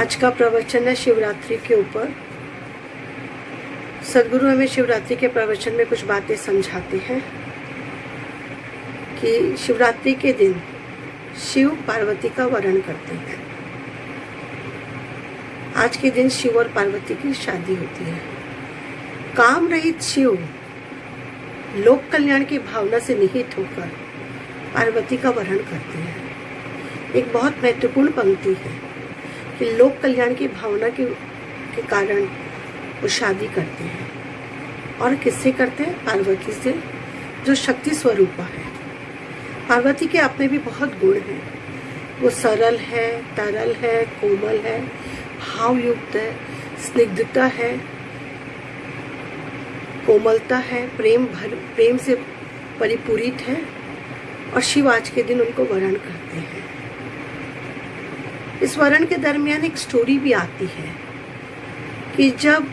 आज का प्रवचन है शिवरात्रि के ऊपर। सदगुरु हमें शिवरात्रि के प्रवचन में कुछ बातें समझाते हैं कि शिवरात्रि के दिन शिव पार्वती का वरण करते हैं। आज के दिन शिव और पार्वती की शादी होती है। काम रहित शिव लोक कल्याण की भावना से निहित होकर पार्वती का वरण करते हैं। एक बहुत महत्वपूर्ण पंक्ति है कि लोक कल्याण की भावना के कारण वो शादी करते हैं। और किससे करते हैं? पार्वती से, जो शक्ति स्वरूपा है। पार्वती के अपने भी बहुत गुण हैं। वो सरल है, तरल है, कोमल है, भावयुक्त है, स्निग्धता है, कोमलता है, प्रेम से परिपूरित है। और शिव आज के दिन उनको वरण करते हैं। इस वरण के दरमियान एक स्टोरी भी आती है कि जब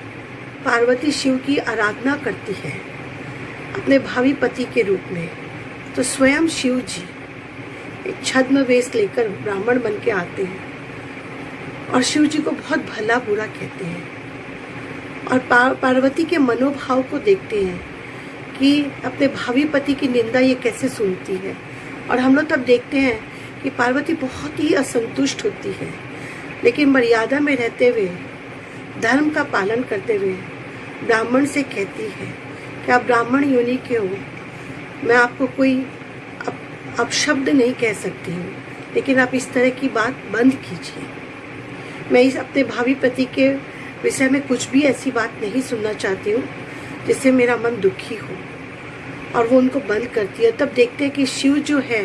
पार्वती शिव की आराधना करती है अपने भावी पति के रूप में, तो स्वयं शिव जी एक छद्म वेश लेकर ब्राह्मण बन के आते हैं और शिव जी को बहुत भला बुरा कहते हैं। और पार्वती के मनोभाव को देखते हैं कि अपने भावी पति की निंदा ये कैसे सुनती है। और हम लोग तब देखते हैं कि पार्वती बहुत ही असंतुष्ट होती है, लेकिन मर्यादा में रहते हुए, धर्म का पालन करते हुए ब्राह्मण से कहती है कि आप ब्राह्मण योनि के हो, मैं आपको कोई अपशब्द नहीं कह सकती हूँ, लेकिन आप इस तरह की बात बंद कीजिए। मैं इस अपने भावी पति के विषय में कुछ भी ऐसी बात नहीं सुनना चाहती हूँ जिससे मेरा मन दुखी हो। और वो उनको बंद करती है। तब देखते हैं कि शिव जो है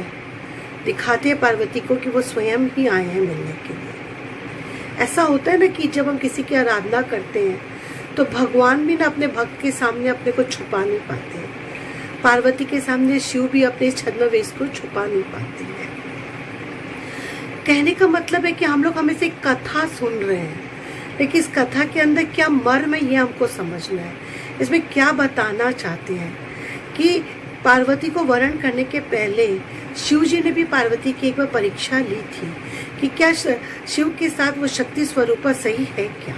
दिखाते हैं पार्वती को कि वो स्वयं ही आए हैं मिलने के लिए। ऐसा होता है ना कि जब हम किसी की आराधना करते हैं तो भगवान भी ना अपने भक्त के सामने अपने को छुपा नहीं पाते हैं। पार्वती के सामने शिव भी अपने छद्म वेश को छुपा नहीं पाते हैं। कहने का मतलब है कि हम लोग हमेशा एक कथा सुन रहे हैं, लेकिन इस कथा के अंदर क्या मर्म है ये हमको समझना है। इसमें क्या बताना चाहते हैं कि पार्वती को वरण करने के पहले शिव जी ने भी पार्वती की एक बार परीक्षा ली थी कि क्या शिव के साथ वो शक्ति स्वरूपा सही है क्या।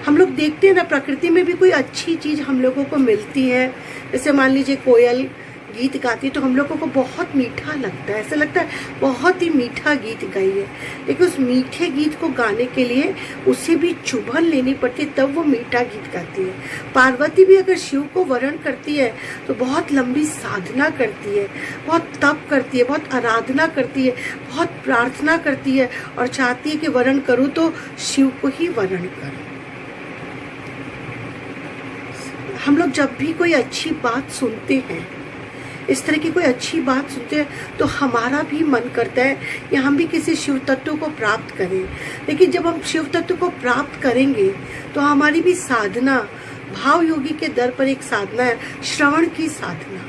हम लोग देखते हैं ना, प्रकृति में भी कोई अच्छी चीज़ हम लोगों को मिलती है। जैसे मान लीजिए कोयल गीत गाती है तो हम लोगों को बहुत मीठा लगता है, ऐसा लगता है बहुत ही मीठा गीत गाई है। लेकिन उस मीठे गीत को गाने के लिए उसे भी चुभन लेनी पड़ती है, तब वो मीठा गीत गाती है। पार्वती भी अगर शिव को वरण करती है तो बहुत लंबी साधना करती है, बहुत तप करती है, बहुत आराधना करती है, बहुत प्रार्थना करती है और चाहती है कि वरण करूँ तो शिव को ही वरण करूँ। हम लोग जब भी कोई अच्छी बात सुनते हैं, इस तरह की कोई अच्छी बात सुनते हैं, तो हमारा भी मन करता है कि हम भी किसी शिव तत्व को प्राप्त करें। लेकिन जब हम शिव तत्व को प्राप्त करेंगे तो हमारी भी साधना भाव योगी के दर पर एक साधना है, श्रवण की साधना।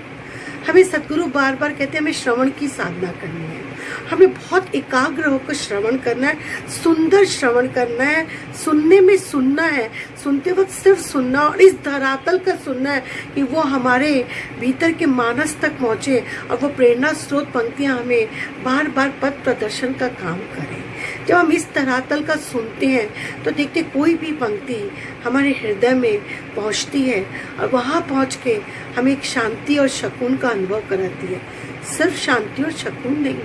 हमें सदगुरु बार बार कहते हैं हमें श्रवण की साधना करनी है। हमें बहुत एकाग्र होकर श्रवण करना है, सुंदर श्रवण करना है, सुनने में सुनना है, सुनते वक्त सिर्फ सुनना और इस धरातल का सुनना है कि वो हमारे भीतर के मानस तक पहुँचे और वो प्रेरणा स्रोत पंक्तियाँ हमें बार बार पथ प्रदर्शन का काम करें। जब हम इस धरातल का सुनते हैं तो देखते कोई भी पंक्ति हमारे हृदय में पहुंचती है और वहां पहुंच के हमें एक शांति और सुकून का अनुभव कराती है। सिर्फ शांति और सुकून नहीं,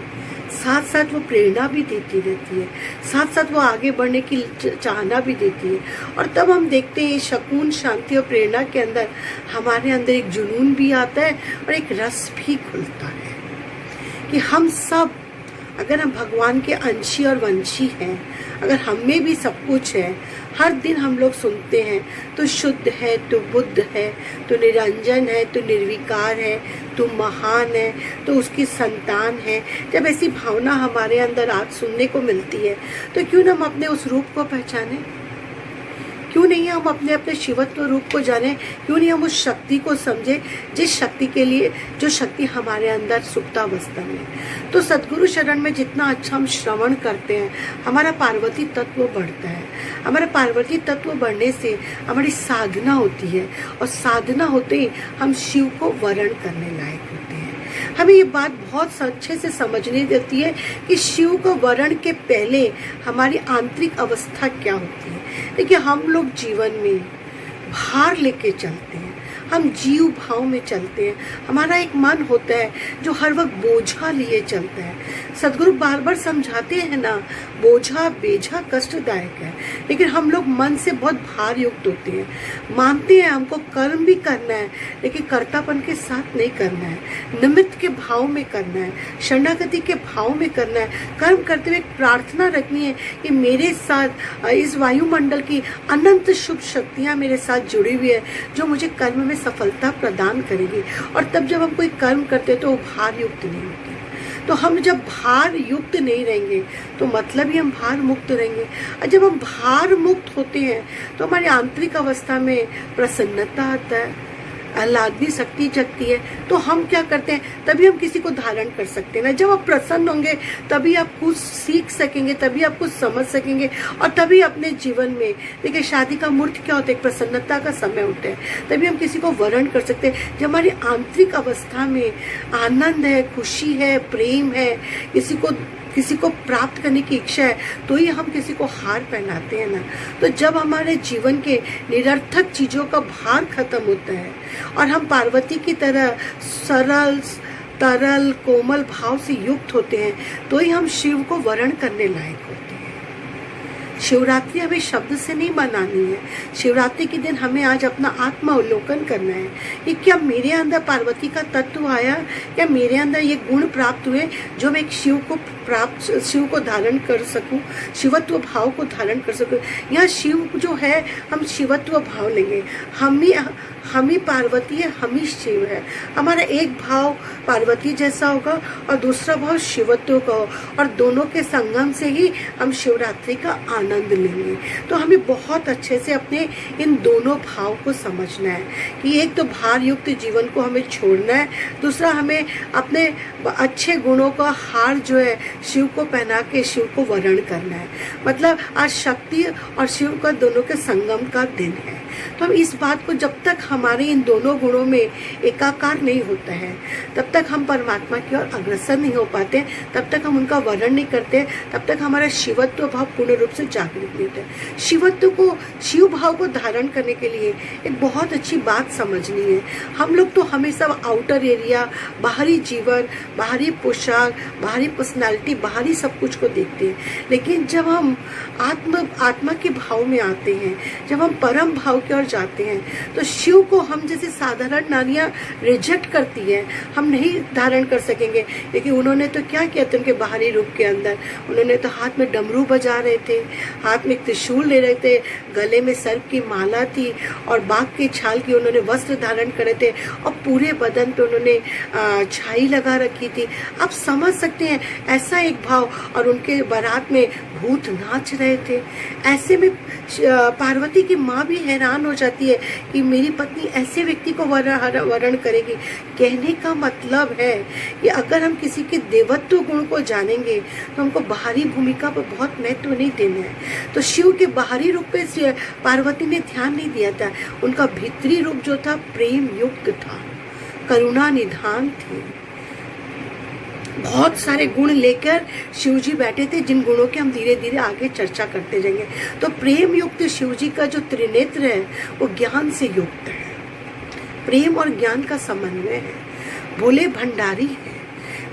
साथ साथ वो प्रेरणा भी देती रहती है, साथ साथ वो आगे बढ़ने की चाहना भी देती है। और तब हम देखते हैं सुकून, शांति और प्रेरणा के अंदर हमारे अंदर एक जुनून भी आता है और एक रस भी खुलता है कि हम सब, अगर हम भगवान के अंशी और वंशी हैं, अगर हम में भी सब कुछ है, हर दिन हम लोग सुनते हैं तो शुद्ध है, तो बुद्ध है, तो निरंजन है, तो निर्विकार है, तो महान है, तो उसकी संतान है। जब ऐसी भावना हमारे अंदर आज सुनने को मिलती है तो क्यों ना हम अपने उस रूप को पहचाने, क्यों नहीं हम अपने अपने शिवत्व रूप को जाने, क्यों नहीं हम उस शक्ति को समझे जिस शक्ति के लिए, जो शक्ति हमारे अंदर सुप्तावस्था में। तो सदगुरु शरण में जितना अच्छा हम श्रवण करते हैं, हमारा पार्वती तत्व बढ़ता है। हमारा पार्वती तत्व बढ़ने से हमारी साधना होती है और साधना होते ही हम शिव को वरण करने लायक होते हैं। हमें ये बात बहुत अच्छे से समझनी देती है कि शिव को वरण के पहले हमारी आंतरिक अवस्था क्या होती है। देखिए, हम लोग जीवन में भार लेके चलते हैं, हम जीव भाव में चलते हैं। हमारा एक मन होता है जो हर वक्त बोझा लिए चलता है। सदगुरु बार बार समझाते हैं ना, बोझा बेझा कष्टदायक है, लेकिन हम लोग मन से बहुत भार युक्त होते हैं। मानते हैं हमको कर्म भी करना है, लेकिन कर्तापन के साथ नहीं करना है, निमित्त के भाव में करना है, शरणागति के भाव में करना है। कर्म करते हुए प्रार्थना रखनी है कि मेरे साथ इस वायुमंडल की अनंत शुभ शक्तियाँ मेरे साथ जुड़ी हुई है, जो मुझे कर्म में सफलता प्रदान करेगी। और तब जब हम कोई कर्म करते हैं तो वो भार युक्त नहीं होती। तो हम जब भार युक्त नहीं रहेंगे तो मतलब ही हम भार मुक्त रहेंगे। और जब हम भार मुक्त होते हैं तो हमारी आंतरिक अवस्था में प्रसन्नता आता है, आह्लादनी शक्ति जगती है। तो हम क्या करते हैं, तभी हम किसी को धारण कर सकते हैं ना। जब आप प्रसन्न होंगे तभी आप कुछ सीख सकेंगे, तभी आप कुछ समझ सकेंगे, और तभी अपने जीवन में, देखिए शादी का मुहूर्त क्या होता है, प्रसन्नता का समय होता है, तभी हम किसी को वरण कर सकते हैं। जब हमारी आंतरिक अवस्था में आनंद है, खुशी है, प्रेम है, किसी को प्राप्त करने की इच्छा है, तो ही हम किसी को हार पहनाते हैं ना। तो जब हमारे जीवन के निरर्थक चीज़ों का भार खत्म होता है और हम पार्वती की तरह सरल, तरल, कोमल भाव से युक्त होते हैं, तो ही हम शिव को वरण करने लायक होते हैं। शिवरात्रि हमें शब्द से नहीं मनानी है। शिवरात्रि के दिन हमें आज अपना आत्मा अवलोकन करना है कि क्या मेरे अंदर पार्वती का तत्व आया, क्या मेरे अंदर ये गुण प्राप्त हुए जो मैं एक शिव को धारण कर सकूं, शिवत्व भाव को धारण कर सकूं। यहाँ शिव जो है, हम शिवत्व भाव लेंगे। हम ही पार्वती है, हम ही शिव है। हमारा एक भाव पार्वती जैसा होगा और दूसरा भाव शिवत्व का हो, और दोनों के संगम से ही हम शिवरात्रि का आनंद लेंगे। तो हमें बहुत अच्छे से अपने इन दोनों भाव को समझना है कि एक तो भार युक्त जीवन को हमें छोड़ना है, दूसरा हमें अपने अच्छे गुणों का हार जो है शिव को पहना के शिव को वरण करना है। मतलब आज शक्ति और शिव का दोनों के संगम का दिन है। तो हम इस बात को, जब तक हमारे इन दोनों गुणों में एकाकार नहीं होता है, तब तक हम परमात्मा की ओर अग्रसर नहीं हो पाते, तब तक हम उनका वर्ण नहीं करते, तब तक हमारा शिवत्व भाव पूर्ण रूप से जागृत नहीं होता है। शिवत्व को, शिव भाव को धारण करने के लिए एक बहुत अच्छी बात समझनी है। हम लोग तो हमेशा आउटर एरिया, बाहरी जीवन, बाहरी पोशाक, बाहरी पर्सनालिटी, बाहरी सब कुछ को देखते हैं, लेकिन जब हम आत्मा के भाव में आते हैं, जब हम परम भाव की ओर जाते हैं, तो शिव को हम जैसे साधारण नारियां रिजेक्ट करती हैं, हम नहीं धारण कर सकेंगे। क्योंकि उन्होंने तो क्या किया था, उनके बाहरी रूप के अंदर उन्होंने तो हाथ में डमरू बजा रहे थे, हाथ में त्रिशूल ले रहे थे, गले में सर्प की माला थी और बाघ की छाल की उन्होंने वस्त्र धारण करे थे, और पूरे बदन पे उन्होंने छाई लगा रखी थी। आप समझ सकते हैं ऐसा एक भाव, और उनके बारात में भूत नाच रहे थे। ऐसे में पार्वती की माँ भी हैरान हो जाती है कि मेरी पत्नी ऐसे व्यक्ति को वरण करेगी। कहने का मतलब है कि अगर हम किसी के देवत्व गुण को जानेंगे तो हमको बाहरी भूमिका पर बहुत महत्व नहीं देना है। तो शिव के बाहरी रूप पे पार्वती ने ध्यान नहीं दिया था, उनका भीतरी रूप जो था प्रेम युक्त था, करुणा निधान थी। बहुत सारे गुण लेकर शिवजी बैठे थे, जिन गुणों की हम धीरे धीरे आगे चर्चा करते जाएंगे। तो प्रेम युक्त शिवजी का जो त्रिनेत्र है वो ज्ञान से युक्त है, प्रेम और ज्ञान का समन्वय है, भोले भंडारी है,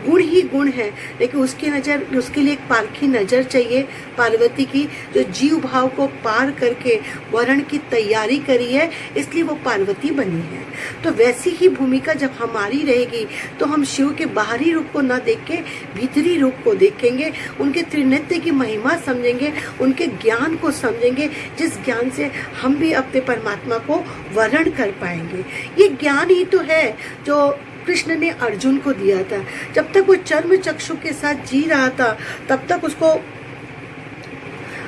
गुण ही गुण है, लेकिन उसके लिए एक पारखी नजर चाहिए पार्वती की, जो जीव भाव को पार करके वरण की तैयारी करी है, इसलिए वो पार्वती बनी है। तो वैसी ही भूमिका जब हमारी रहेगी तो हम शिव के बाहरी रूप को न देख के भीतरी रूप को देखेंगे, उनके त्रिनेत्र की महिमा समझेंगे, उनके ज्ञान को समझेंगे, जिस ज्ञान से हम भी अपने परमात्मा को वरण कर पाएंगे। ये ज्ञान ही तो है जो कृष्ण ने अर्जुन को दिया था। जब तक वो चर्म चक्षु के साथ जी रहा था, तब तक उसको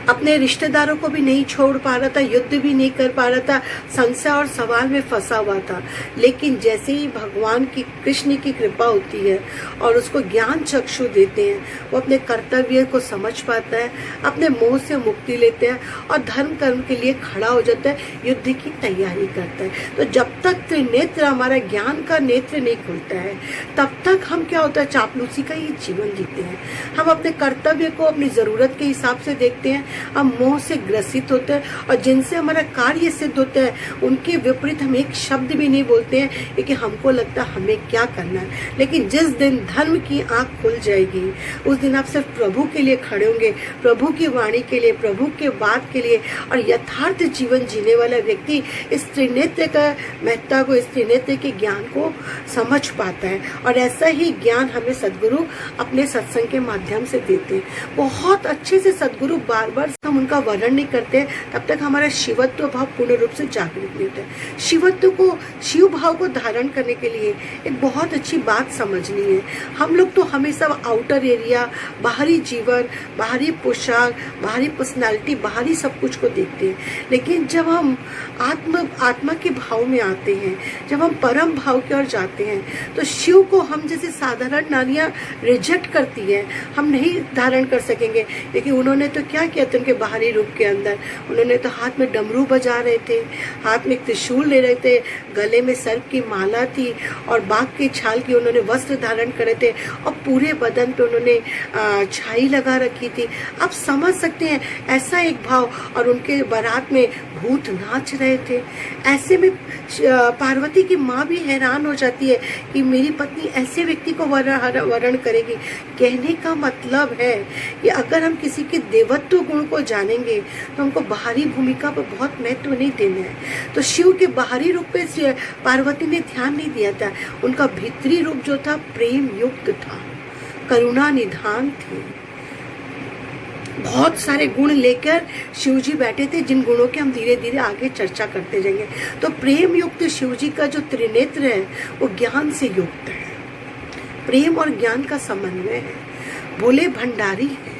अपने रिश्तेदारों को भी नहीं छोड़ पा रहा था, युद्ध भी नहीं कर पा रहा था, संशय और सवाल में फंसा हुआ था। लेकिन जैसे ही भगवान की, कृष्ण की कृपा होती है और उसको ज्ञान चक्षु देते हैं, वो अपने कर्तव्य को समझ पाता है, अपने मोह से मुक्ति लेते हैं और धर्म कर्म के लिए खड़ा हो जाता है, युद्ध की तैयारी करता है। तो जब तक त्रिनेत्र, हमारा ज्ञान का नेत्र नहीं खुलता है, तब तक हम क्या होता है, चापलूसी का ही जीवन जीते हैं। हम अपने कर्तव्य को अपनी जरूरत के हिसाब से देखते हैं, हम मोह से ग्रसित होते हैं और जिनसे हमारा कार्य सिद्ध होता है उनके विपरीत हम एक शब्द भी नहीं बोलते हैं, क्योंकि हमको लगता है हमें क्या करना है। लेकिन जिस दिन धर्म की आंख खुल जाएगी, उस दिन आप सिर्फ प्रभु के लिए खड़े होंगे, प्रभु की वाणी के लिए, प्रभु के बात के लिए। और यथार्थ जीवन जीने वाला व्यक्ति इस त्रिनेत्र का महत्ता को, इस त्रिनेत्र के ज्ञान को समझ पाता है। और ऐसा ही ज्ञान हमें सदगुरु अपने सत्संग के माध्यम से देते हैं। बहुत अच्छे से सदगुरु बार बार हम उनका वर्णन नहीं करते तब तक हमारा शिवत्व भाव पूर्ण रूप से जागृत नहीं होता है। शिवत्व को, शिव भाव को धारण करने के लिए एक बहुत अच्छी बात समझनी है। हम लोग तो हमेशा आउटर एरिया, बाहरी जीवन, बाहरी पोशाक, बाहरी पर्सनालिटी, बाहरी सब कुछ को देखते हैं। लेकिन जब हम आत्मा के भाव में आते हैं, जब हम परम भाव की ओर जाते हैं, तो शिव को हम जैसे साधारण नारियां रिजेक्ट करती है, हम नहीं धारण कर सकेंगे। लेकिन उन्होंने तो क्या किया था, उनके बाहरी रूप के अंदर उन्होंने तो हाथ में डमरू बजा रहे थे, हाथ में त्रिशूल ले रहे थे, गले में सर्प की माला थी और बाघ की छाल की उन्होंने वस्त्र धारण करे थे और पूरे बदन पे उन्होंने छाई लगा रखी थी। आप समझ सकते हैं ऐसा एक भाव। और उनके बारात में भूत नाच रहे थे। ऐसे में पार्वती की माँ भी हैरान हो जाती है कि मेरी पत्नी ऐसे व्यक्ति को वर्ण करेगी। कहने का मतलब है कि अगर हम किसी के देवत्व गुण को जानेंगे तो हमको बाहरी भूमिका पर बहुत महत्व नहीं देना है। तो शिव के बाहरी रूप पे पार्वती ने ध्यान नहीं दिया था। उनका भीतरी रूप जो था प्रेम युक्त था, करुणा निधान थी। बहुत सारे गुण लेकर शिवजी बैठे थे, जिन गुणों के हम धीरे धीरे आगे चर्चा करते जाएंगे। तो प्रेम युक्त शिवजी का जो त्रिनेत्र है वो ज्ञान से युक्त है, प्रेम और ज्ञान का समन्वय है। भोले भंडारी है,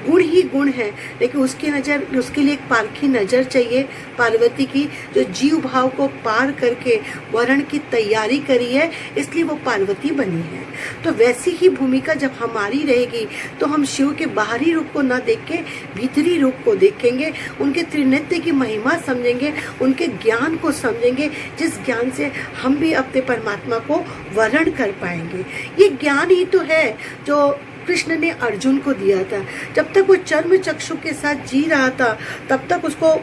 गुण ही गुण है, लेकिन उसके लिए एक पारखी नजर चाहिए पार्वती की, जो जीव भाव को पार करके वर्ण की तैयारी करी है, इसलिए वो पार्वती बनी है। तो वैसी ही भूमिका जब हमारी रहेगी तो हम शिव के बाहरी रूप को न देख के भीतरी रूप को देखेंगे, उनके त्रिनेत्र की महिमा समझेंगे, उनके ज्ञान को समझेंगे, जिस ज्ञान से हम भी अपने परमात्मा को वर्ण कर पाएंगे। ये ज्ञान ही तो है जो कृष्ण ने अर्जुन को दिया था। जब तक वो चर्म चक्षु के साथ जी रहा था, तब तक उसको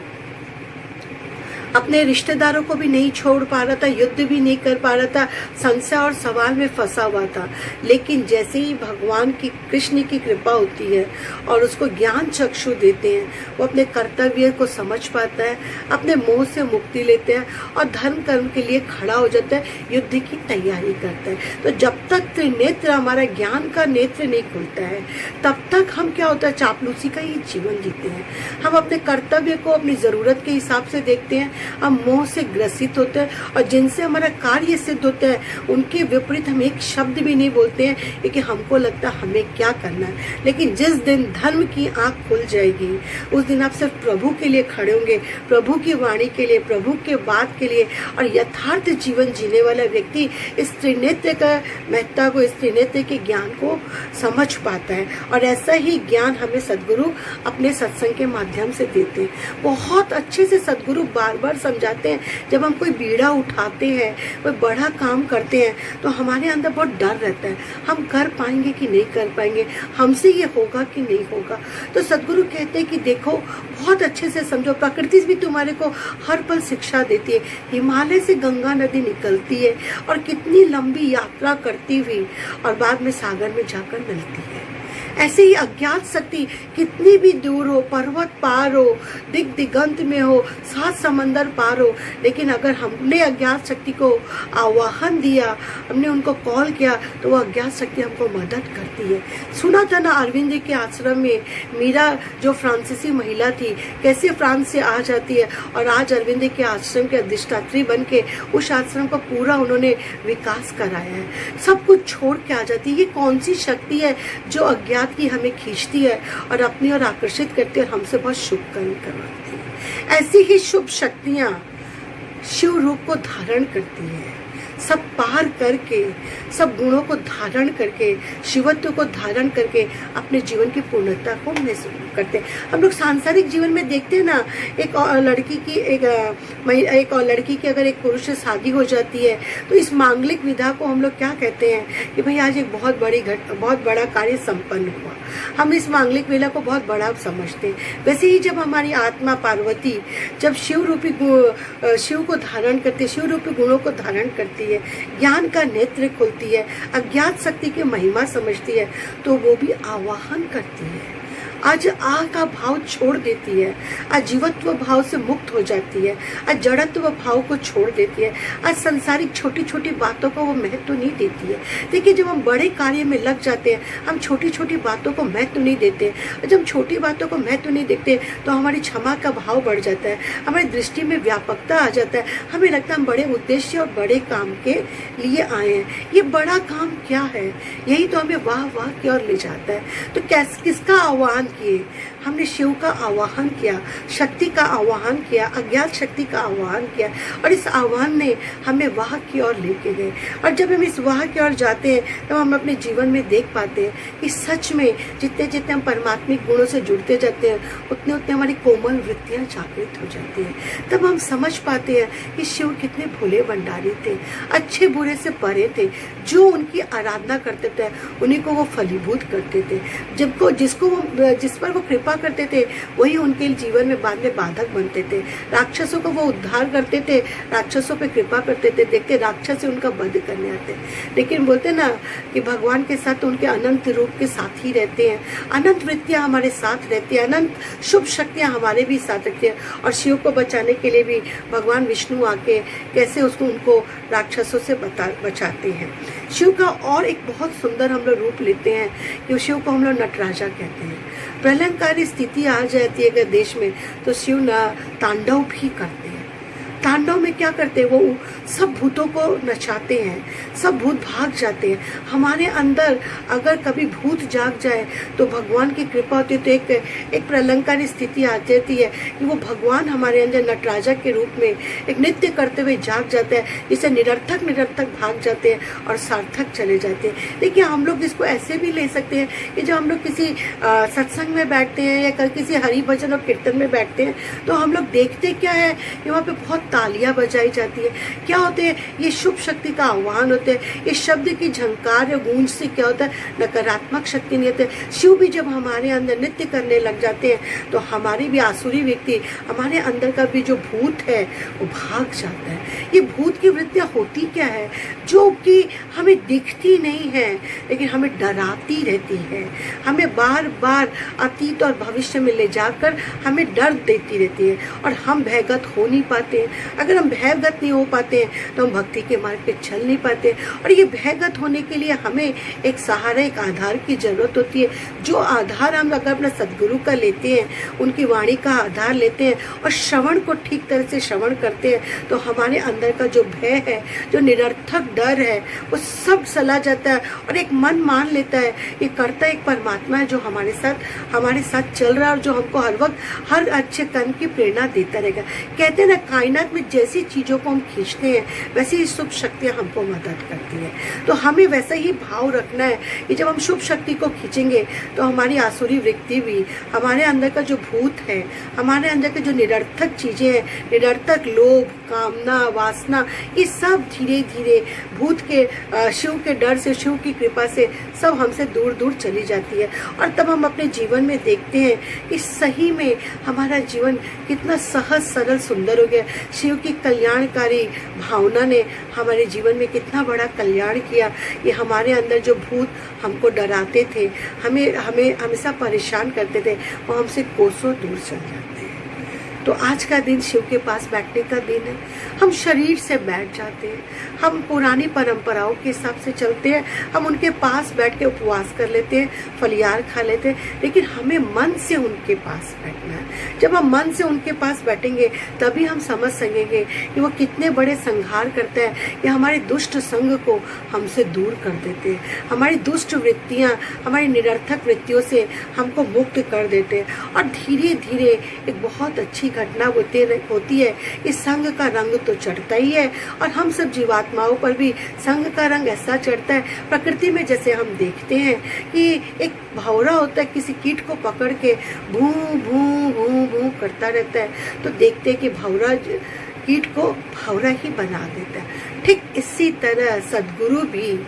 अपने रिश्तेदारों को भी नहीं छोड़ पा रहा था, युद्ध भी नहीं कर पा रहा था, संशय और सवाल में फंसा हुआ था। लेकिन जैसे ही भगवान की, कृष्ण की कृपा होती है और उसको ज्ञान चक्षु देते हैं, वो अपने कर्तव्य को समझ पाता है, अपने मोह से मुक्ति लेते हैं और धर्म कर्म के लिए खड़ा हो जाता है, युद्ध की तैयारी करता है। तो जब तक त्रिनेत्र, हमारा ज्ञान का नेत्र नहीं खुलता है, तब तक हम क्या होता है, चापलूसी का ही जीवन जीते हैं। हम अपने कर्तव्य को अपनी जरूरत के हिसाब से देखते हैं, हम मोह से ग्रसित होते हैं और जिनसे हमारा कार्य सिद्ध होता है उनके विपरीत हम एक शब्द भी नहीं बोलते हैं, क्योंकि हमको लगता है हमें क्या करना है। लेकिन जिस दिन धर्म की आंख खुल जाएगी, उस दिन आप सिर्फ प्रभु के लिए खड़े होंगे, प्रभु की वाणी के लिए, प्रभु के बात के लिए। और यथार्थ जीवन जीने वाला व्यक्ति इस त्रिनेत्र का महत्ता को, इस त्रिनेत्र के ज्ञान को समझ पाता है। और ऐसा ही ज्ञान हमें सदगुरु अपने सत्संग के माध्यम से देते हैं। बहुत अच्छे से सदगुरु बार बार समझाते हैं। जब हम कोई बीड़ा उठाते हैं, कोई बड़ा काम करते हैं, तो हमारे अंदर बहुत डर रहता है, हम कर पाएंगे कि नहीं कर पाएंगे, हमसे ये होगा कि नहीं होगा। तो सदगुरु कहते हैं कि देखो, बहुत अच्छे से समझो, प्रकृति भी तुम्हारे को हर पल शिक्षा देती है। हिमालय से गंगा नदी निकलती है और कितनी लंबी यात्रा करती हुई और बाद में सागर में जाकर मिलती है। ऐसे ही अज्ञात शक्ति कितनी भी दूर हो, पर्वत पार हो, दिग दिगंत में हो, 7 समंदर पार हो, लेकिन अगर हमने अज्ञात शक्ति को आवाहन दिया, हमने उनको कॉल किया, तो वो अज्ञात शक्ति हमको मदद करती है। सुना था ना अरविंद जी के आश्रम में मीरा, जो फ्रांसीसी महिला थी, कैसे फ्रांस से आ जाती है और आज अरविंद जी के आश्रम के अधिष्ठात्री बन के उस आश्रम का पूरा उन्होंने विकास कराया है। सब कुछ छोड़ के आ जाती है। ये कौन सी शक्ति है जो अज्ञात बात की हमें खींचती है और अपनी ओर आकर्षित करती है और हमसे बहुत शुभ कर्म करवाती है। ऐसी ही शुभ शक्तियाँ शिव रूप को धारण करती है, सब पार करके, सब गुणों को धारण करके, शिवत्व को धारण करके अपने जीवन की पूर्णता को महसूस करते हैं। हम लोग सांसारिक जीवन में देखते हैं ना, एक और लड़की की अगर एक पुरुष से शादी हो जाती है तो इस मांगलिक विधा को हम लोग क्या कहते हैं कि भाई आज एक बहुत बड़ा कार्य संपन्न हुआ। हम इस मांगलिक वेला को बहुत बड़ा समझते हैं। वैसे ही जब हमारी आत्मा पार्वती जब शिव को धारण करती है, शिव रूपी गुणों को धारण करती है, ज्ञान का नेत्र खुलती है, अज्ञात शक्ति की महिमा समझती है, तो वो भी आवाहन करती है। आज आ का भाव छोड़ देती है, आज जीवत्व भाव से मुक्त हो जाती है, आज जड़त्व भाव को छोड़ देती है, आज संसारिक छोटी छोटी बातों को वो महत्व नहीं देती है। देखिए, जब हम बड़े कार्य में लग जाते हैं, हम छोटी छोटी बातों को महत्व नहीं देते। जब हम छोटी बातों को महत्व नहीं देते तो हमारी क्षमा का भाव बढ़ जाता है, हमारी दृष्टि में व्यापकता आ जाता है, हमें लगता है हम बड़े उद्देश्य और बड़े काम के लिए आए हैं। ये बड़ा काम क्या है, यही तो हमें वाह वाह की ओर ले जाता है। तो किसका आह्वान किए? हमने शिव का आवाहन किया, शक्ति का आवाहन किया, अज्ञात शक्ति का आवाहन किया, और इस आह्वान ने हमें वाह की ओर लेके गए। और जब हम इस वाह की ओर जाते हैं तो हम अपने जीवन में देख पाते हैं कि सच में जितने जितने हम परमात्मिक गुणों से जुड़ते जाते हैं उतने उतने हमारी कोमल वृत्तियाँ जागृत हो जाती हैं। तब हम समझ पाते हैं कि शिव कितने भोले भंडारी थे, अच्छे बुरे से परे थे। जो उनकी आराधना करते थे उन्हीं को वो फलीभूत करते थे। जिस पर वो कृपा करते थे वही उनके जीवन में बाद में बाधक बनते थे। राक्षसों को वो उद्धार करते थे, राक्षसों पे कृपा करते थे, देखते राक्षस से उनका वध करने आते। लेकिन बोलते ना कि भगवान के साथ उनके अनंत रूप के साथ ही रहते हैं, अनंत वृत्तियां हमारे साथ रहती है, अनंत शुभ शक्तियां हमारे भी साथ रहती है। और शिव को बचाने के लिए भी भगवान विष्णु आके कैसे उनको राक्षसों से बचाते हैं। शिव का और एक बहुत सुंदर हम लोग रूप लेते हैं कि शिव को हम लोग नटराजा कहते हैं। प्रलयंकारी स्थिति आ जाती है अगर देश में तो शिव तांडव भी करते हैं। तांडव में क्या करते हैं? वो सब भूतों को नचाते हैं, सब भूत भाग जाते हैं। हमारे अंदर अगर कभी भूत जाग जाए तो भगवान की कृपा होती है तो एक प्रलंकारी स्थिति आ जाती है कि वो भगवान हमारे अंदर नटराजा के रूप में एक नृत्य करते हुए जाग जाते हैं, जिससे निरर्थक भाग जाते हैं और सार्थक चले जाते हैं। देखिए, हम लोग इसको ऐसे भी ले सकते हैं कि जब हम लोग किसी सत्संग में बैठते हैं या किसी हरि भजन और कीर्तन में बैठते हैं तो हम लोग देखते क्या है कि वहाँ पे बहुत तालियां बजाई जाती है। क्या होते हैं? ये शुभ शक्ति का आह्वान होते हैं। इस शब्द की झंकार या गूंज से क्या होता है? नकारात्मक शक्ति नहीं होती। शिव भी जब हमारे अंदर नृत्य करने लग जाते हैं तो हमारी भी आसुरी व्यक्ति, हमारे अंदर का भी जो भूत है वो भाग जाता है। ये भूत की वृत्तियां होती क्या है? जो कि हमें दिखती नहीं है लेकिन हमें डराती रहती है, हमें बार बार अतीत और भविष्य में ले जाकर हमें डर देती रहती है और हम भयगत हो नहीं पाते हैं। अगर हम भयगत नहीं हो पाते हैं तो हम भक्ति के मार्ग पे चल नहीं पाते। और ये भयगत होने के लिए हमें एक सहारा, एक आधार की जरूरत होती है। जो आधार हम अगर अपना सदगुरु का लेते हैं, उनकी वाणी का आधार लेते हैं और श्रवण को ठीक तरह से श्रवण करते हैं तो हमारे अंदर का जो भय है, जो निरर्थक डर है, वो सब चला जाता है और एक मन मान लेता है ये करता एक परमात्मा है जो हमारे साथ चल रहा है और जो हमको हर वक्त हर अच्छे कर्म की प्रेरणा देता रहेगा। कहते हैं ना, कायनात में जैसी चीज़ों को हम खींचते हैं वैसे ही शुभ शक्तियाँ हमको मदद करती हैं। तो हमें वैसा ही भाव रखना है कि जब हम शुभ शक्ति को खींचेंगे तो हमारी आसुरी वृत्ति भी, हमारे अंदर का जो भूत है, हमारे अंदर के जो निरर्थक चीज़ें हैं, निरर्थक लोभ, कामना, वासना, ये सब धीरे धीरे भूत के शिव के डर से, शिव की कृपा से सब हमसे दूर दूर चली जाती है। और तब हम अपने जीवन में देखते हैं कि सही में हमारा जीवन कितना सहज सरल सुंदर हो गया। शिव की कल्याणकारी भावना ने हमारे जीवन में कितना बड़ा कल्याण किया। ये हमारे अंदर जो भूत हमको डराते थे, हमें हमेशा परेशान करते थे, वो हमसे कोसों दूर चल जाते हैं। तो आज का दिन शिव के पास बैठने का दिन है। हम शरीर से बैठ जाते हैं, हम पुरानी परंपराओं के हिसाब से चलते हैं, हम उनके पास बैठ के उपवास कर लेते हैं, फलियार खा लेते हैं, लेकिन हमें मन से उनके पास बैठना है। जब हम मन से उनके पास बैठेंगे तभी हम समझ सकेंगे कि वो कितने बड़े संहार करते हैं, या हमारे दुष्ट संग को हमसे दूर कर देते हैं, हमारी दुष्ट वृत्तियाँ, हमारी निरर्थक वृत्तियों से हमको मुक्त कर देते हैं। और धीरे धीरे एक बहुत अच्छी घटना होती है। इस संग का रंग तो चढ़ता ही है, और हम सब जीवात्माओं पर भी संग का रंग ऐसा चढ़ता है। प्रकृति में जैसे हम देखते हैं कि एक भौरा होता है, किसी कीट को पकड़ के भू भू भू भू करता रहता है, तो देखते हैं कि भौरा कीट को भौरा ही बना देता है। ठीक इसी तरह सद्गुरु भी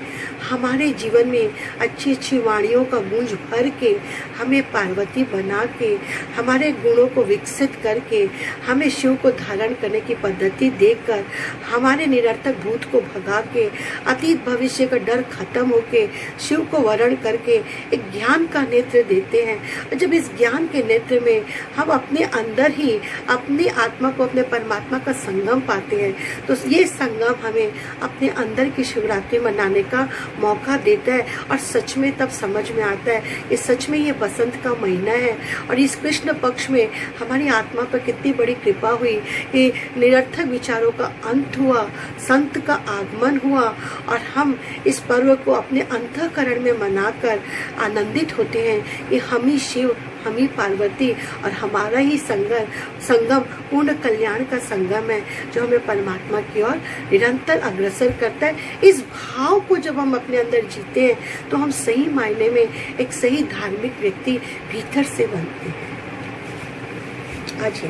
हमारे जीवन में अच्छी अच्छी वाणियों का गूंज भर के हमें पार्वती बना के, हमारे गुणों को विकसित करके, हमें शिव को धारण करने की पद्धति देकर, हमारे निरर्थक भूत को भगा के, अतीत भविष्य का डर खत्म होके शिव को वरण करके एक ज्ञान का नेत्र देते हैं। और जब इस ज्ञान के नेत्र में हम अपने अंदर ही अपनी आत्मा को, अपने परमात्मा का संगम पाते हैं, तो ये संगम हमें अपने अंदर की शिवरात्रि मनाने का मौका देता है। और सच में तब समझ में आता है कि सच में ये बसंत का महीना है, और इस कृष्ण पक्ष में हमारी आत्मा पर कितनी बड़ी कृपा हुई कि निरर्थक विचारों का अंत हुआ, संत का आगमन हुआ, और हम इस पर्व को अपने अंतःकरण में मनाकर आनंदित होते हैं कि हम ही शिव, हम ही पार्वती, और हमारा ही संगम पूर्ण कल्याण का संगम है, जो हमें परमात्मा की ओर निरंतर अग्रसर करता है। इस भाव को जब हम अपने अंदर जीते हैं तो हम सही मायने में एक सही धार्मिक व्यक्ति भीतर से बनते हैं। आज ये